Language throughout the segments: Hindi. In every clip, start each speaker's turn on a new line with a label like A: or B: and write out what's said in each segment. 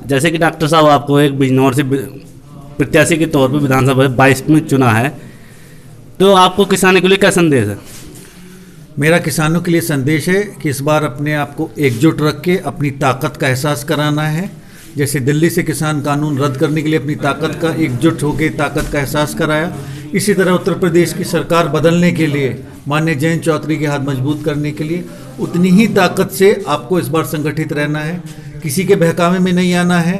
A: जैसे कि डॉक्टर साहब आपको एक बिजनौर से प्रत्याशी के तौर पर विधानसभा 22 में चुना है, तो आपको किसानों के लिए क्या संदेश है?
B: मेरा किसानों के लिए संदेश है कि इस बार अपने आप को एकजुट रख के अपनी ताकत का एहसास कराना है। जैसे दिल्ली से किसान कानून रद्द करने के लिए अपनी ताकत का एकजुट होकर ताकत का एहसास कराया, इसी तरह उत्तर प्रदेश की सरकार बदलने के लिए, माननीय जयंत चौधरी के हाथ मजबूत करने के लिए उतनी ही ताकत से आपको इस बार संगठित रहना है। किसी के बहकावे में नहीं आना है।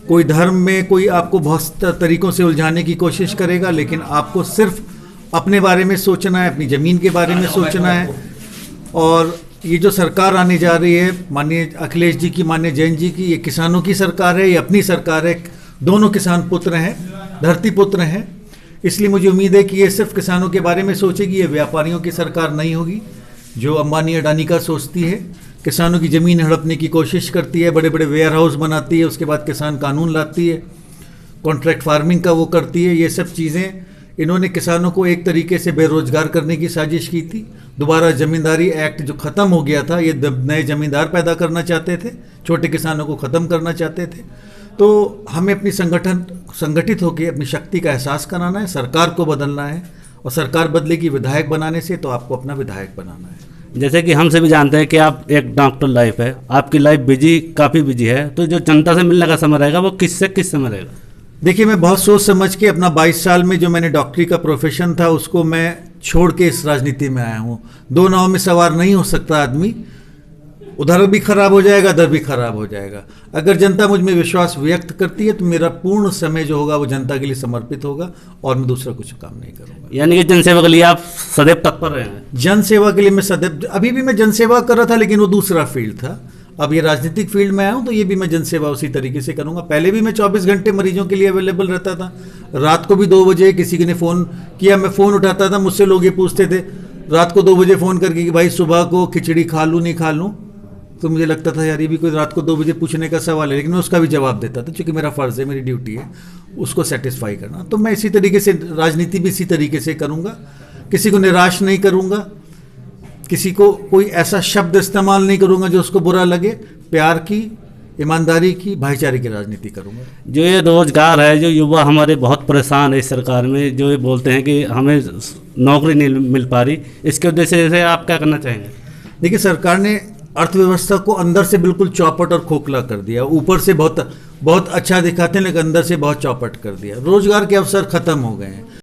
B: कोई धर्म में कोई आपको बहुत तरीक़ों से उलझाने की कोशिश करेगा, लेकिन आपको सिर्फ अपने बारे में सोचना है, अपनी ज़मीन के बारे में सोचना है। और ये जो सरकार आने जा रही है माननीय अखिलेश जी की, माननीय जैन जी की, ये किसानों की सरकार है, ये अपनी सरकार है। दोनों किसान पुत्र हैं, धरती पुत्र हैं। इसलिए मुझे उम्मीद है कि ये सिर्फ किसानों के बारे में सोचेगी। ये व्यापारियों की सरकार नहीं होगी जो अंबानी अडानी का सोचती है। किसानों की ज़मीन हड़पने की कोशिश करती है, बड़े बड़े वेयर हाउस बनाती है, उसके बाद किसान कानून लाती है, कॉन्ट्रैक्ट फार्मिंग का वो करती है। ये सब चीज़ें इन्होंने किसानों को एक तरीके से बेरोजगार करने की साजिश की थी। दोबारा ज़मींदारी एक्ट जो ख़त्म हो गया था, ये नए ज़मींदार पैदा करना चाहते थे, छोटे किसानों को ख़त्म करना चाहते थे। तो हमें अपनी संगठित होकर अपनी शक्ति का एहसास कराना है, सरकार को बदलना है, और सरकार बदलेगी विधायक बनाने से, तो आपको अपना विधायक बनाना है।
A: जैसे कि हम सभी जानते हैं कि आप एक डॉक्टर लाइफ है, आपकी लाइफ काफ़ी बिजी है, तो जो जनता से मिलने का समय रहेगा वो किस समय रहेगा?
B: देखिए, मैं बहुत सोच समझ के अपना 22 साल में जो मैंने डॉक्टरी का प्रोफेशन था उसको मैं छोड़ के इस राजनीति में आया हूँ। दो नाव में सवार नहीं हो सकता आदमी, उधर भी खराब हो जाएगा, इधर भी खराब हो जाएगा। अगर जनता मुझ में विश्वास व्यक्त करती है तो मेरा पूर्ण समय जो होगा वो जनता के लिए समर्पित होगा, और मैं दूसरा कुछ काम नहीं करूँगा।
A: यानी कि जनसेवा के लिए आप सदैव तत्पर रहे हैं?
B: जनसेवा के लिए मैं सदैव, अभी भी मैं जनसेवा कर रहा था, लेकिन वो दूसरा फील्ड था। अब ये राजनीतिक फील्ड में आया हूँ तो ये भी मैं जनसेवा उसी तरीके से करूँगा। पहले भी मैं 24 घंटे मरीजों के लिए अवेलेबल रहता था। रात को भी 2 बजे किसी ने फ़ोन किया, मैं फ़ोन उठाता था। मुझसे लोग ये पूछते थे रात को 2 बजे फ़ोन करके कि भाई सुबह को खिचड़ी खा लूँ नहीं खा लूँ, तो मुझे लगता था यार ये भी कोई रात को 2 बजे पूछने का सवाल है, लेकिन मैं उसका भी जवाब देता था, क्योंकि मेरा फ़र्ज़ है, मेरी ड्यूटी है उसको सेटिस्फाई करना। तो मैं इसी तरीके से राजनीति भी इसी तरीके से करूँगा। किसी को निराश नहीं करूँगा, किसी को कोई ऐसा शब्द इस्तेमाल नहीं करूँगा जो उसको बुरा लगे। प्यार की, ईमानदारी की, भाईचारे की राजनीति करूँगा।
A: जो ये रोजगार है, जो युवा हमारे बहुत परेशान है इस सरकार में, जो ये बोलते हैं कि हमें नौकरी नहीं मिल पा रही, इसके उद्देश्य से आप क्या करना चाहेंगे?
B: देखिए, सरकार ने अर्थव्यवस्था को अंदर से बिल्कुल चौपट और खोखला कर दिया। ऊपर से बहुत अच्छा दिखाते हैं, लेकिन अंदर से बहुत चौपट कर दिया। रोजगार के अवसर खत्म हो गए हैं।